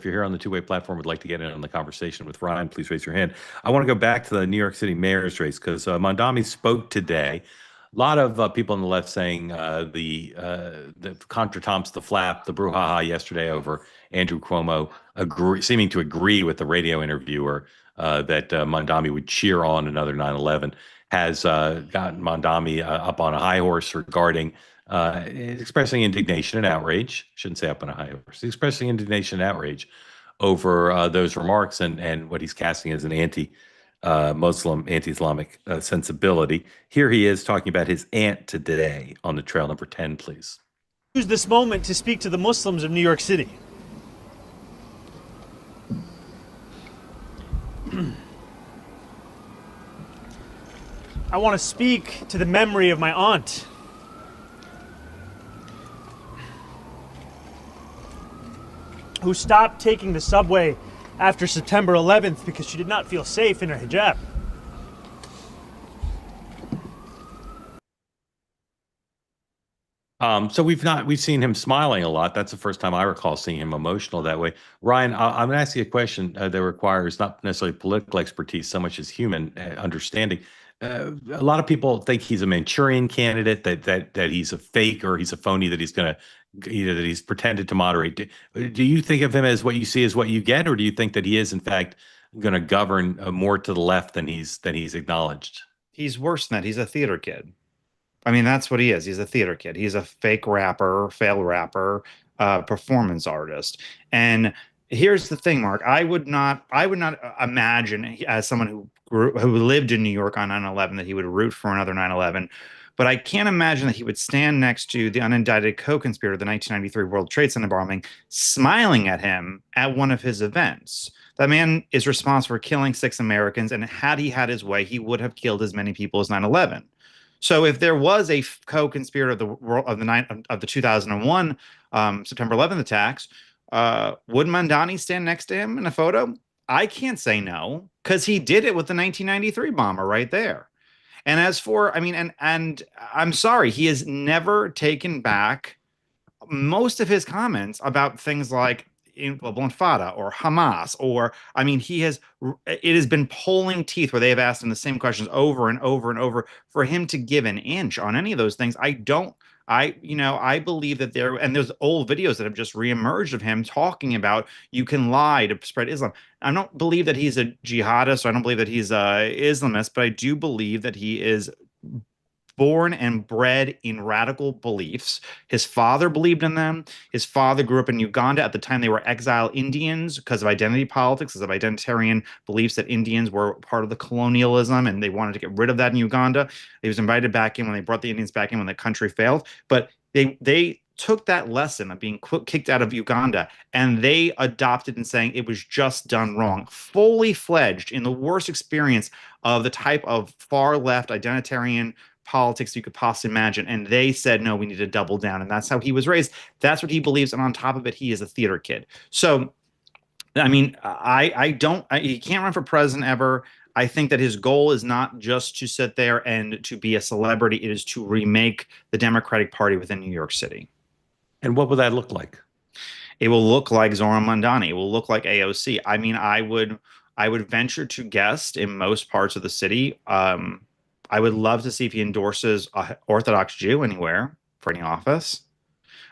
If you're here on the two-way platform, would like to get in on the conversation with Ryan, please raise your hand. I want to go back to the New York City mayor's race because Mamdani spoke today. A lot of people on the left saying the contretemps, the flap, the brouhaha yesterday over Andrew Cuomo, seeming to agree with the radio interviewer that Mamdani would cheer on another 9/11, has gotten Mamdani up on a high horse regarding expressing indignation and outrage. Shouldn't say up on a high horse. Expressing indignation and outrage over those remarks and what he's casting as an anti-Muslim, anti-Islamic sensibility. Here he is talking about his aunt today on the trail. Number 10, please. Use this moment to speak to the Muslims of New York City. I want to speak to the memory of my aunt. Who stopped taking the subway after September 11th because she did not feel safe in her hijab. So we've seen him smiling a lot. That's the first time I recall seeing him emotional that way. Ryan, I'm going to ask you a question that requires not necessarily political expertise so much as human understanding. A lot of people think he's a Manchurian candidate, that he's a fake or he's a phony, that he's going to that he's pretended to moderate. Do you think of him as what you see as what you get, or do you think that he is in fact going to govern more to the left than he's acknowledged? He's worse than that. He's a theater kid. I mean, that's what he is. He's a theater kid. He's a fake rapper, failed rapper, performance artist. And here's the thing, Mark. I would not imagine, as someone who lived in New York on 9/11, that he would root for another 9/11. But I can't imagine that he would stand next to the unindicted co-conspirator of the 1993 World Trade Center bombing, smiling at him at one of his events. That man is responsible for killing 6 Americans, and had he had his way, he would have killed as many people as 9/11. So if there was a co-conspirator of the 2001 September 11th attacks, would Mamdani stand next to him in a photo? I can't say no, because he did it with the 1993 bomber right there. And as for, I mean, and I'm sorry, he has never taken back most of his comments about things like Intifada or Hamas, or I mean, it has been pulling teeth where they have asked him the same questions over and over and over. For him to give an inch on any of those things, I believe that there's old videos that have just reemerged of him talking about you can lie to spread Islam. I don't believe that he's a jihadist, or I don't believe that he's a Islamist, but I do believe that he is born and bred in radical beliefs. His father believed in them. His father grew up in Uganda at the time they were exile Indians because of identity politics, because of identitarian beliefs that Indians were part of the colonialism and they wanted to get rid of that in Uganda. He was invited back in when they brought the Indians back in when the country failed. But they took that lesson of being kicked out of Uganda and they adopted and saying it was just done wrong, fully fledged in the worst experience of the type of far left identitarian politics you could possibly imagine. And they said, no, we need to double down. And that's how he was raised. That's what he believes. And on top of it, he is a theater kid. So, I mean, he can't run for president ever. I think that his goal is not just to sit there and to be a celebrity. It is to remake the Democratic Party within New York City. And what will that look like? It will look like Zohran Mamdani. It will look like AOC. I mean, I would venture to guess in most parts of the city, I would love to see if he endorses an Orthodox Jew anywhere for any office.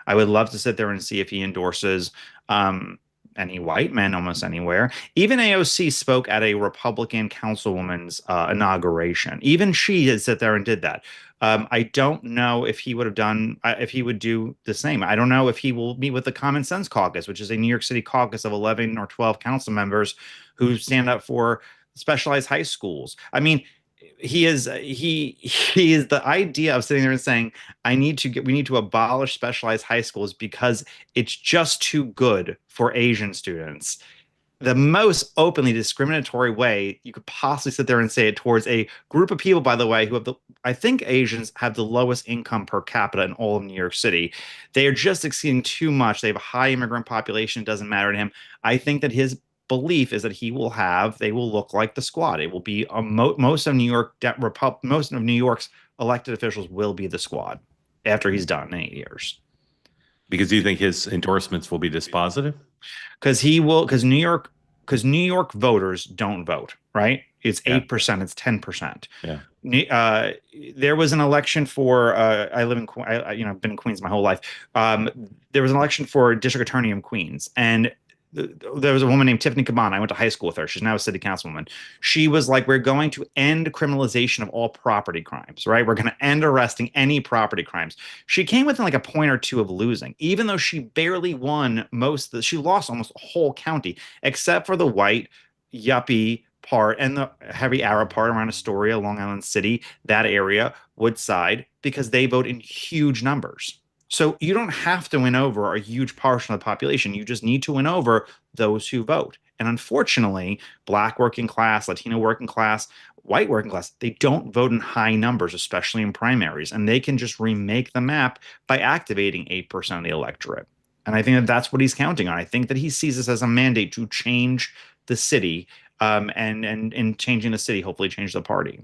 I would love to sit there and see if he endorses any white men almost anywhere. Even AOC spoke at a Republican councilwoman's inauguration. Even she had sit there and did that. I don't know if he would have done, if he would do the same. I don't know if he will meet with the Common Sense Caucus, which is a New York City caucus of 11 or 12 council members who stand up for specialized high schools. I mean, he is the idea of sitting there and saying we need to abolish specialized high schools because it's just too good for Asian students. The most openly discriminatory way you could possibly sit there and say it towards a group of people, by the way, who have I think Asians have the lowest income per capita in all of New York City. They are just exceeding too much. They have a high immigrant population. It doesn't matter to him. I think that his belief is that they will look like the Squad. It will be most of New York's elected officials will be the Squad after he's done in 8 years. Because you think his endorsements will be dispositive? Because he will, because New York voters don't vote, right? It's Yeah. 8%, it's 10%. Yeah. Uh, there was an election for I live in I've been in Queens my whole life. There was an election for district attorney in Queens, and there was a woman named Tiffany Caban. I went to high school with her. She's now a city councilwoman. She was like, "We're going to end criminalization of all property crimes, right? We're going to end arresting any property crimes." She came within like a point or two of losing, even though she barely won she lost almost a whole county, except for the white yuppie part and the heavy Arab part around Astoria, Long Island City, that area, Woodside, because they vote in huge numbers. So you don't have to win over a huge portion of the population. You just need to win over those who vote. And unfortunately, Black working class, Latino working class, white working class, they don't vote in high numbers, especially in primaries. And they can just remake the map by activating 8% of the electorate. And I think that that's what he's counting on. I think that he sees this as a mandate to change the city, and in changing the city, hopefully change the party.